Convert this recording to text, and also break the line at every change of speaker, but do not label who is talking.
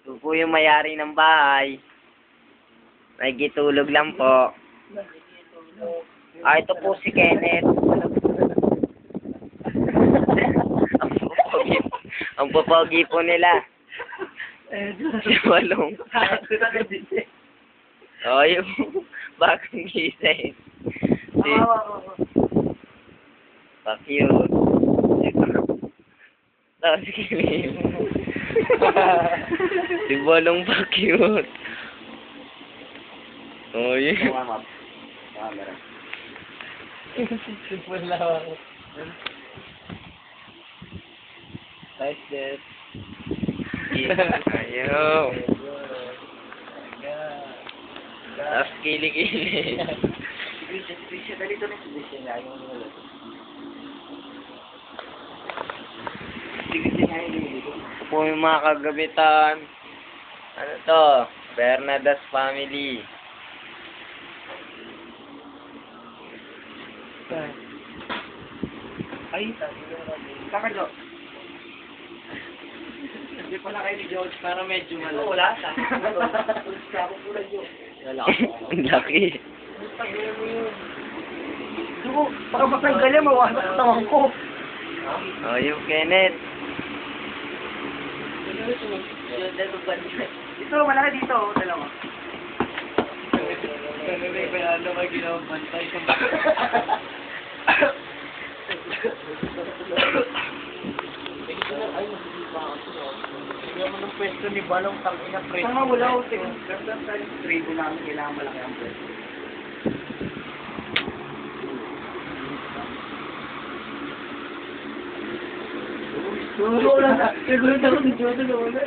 Ito po yung may-ari ng bahay. Nagitulog lang po. Ito po si Kenneth. Ang popogi po nila. Si Walong. Yung bagong gising. Pa-cute. Si Kilim. Si Walong pa-cute. Yun.
Nice, Dad.
Ayaw. Tapos kilig-kilig. Po yung mga kagabitan. Ano to? Bernadas family.
Ay, saka Jo. Hindi pala kayo ni George para medyo malaki. Wala sa.
Ang laki.
Dugo, baka matanggal yan, mawasak sa tawang ko.
Yung Kenneth.
Ito, malaki dito, dalawa. May ano may ginawang bantay sa Tignan mo ng pwesto ni Balong tangina pre. Tama wala ko tingin. Ganda sa tribo namin kailangan malaki ang pwesto. Wala. Siguro ako dito wala.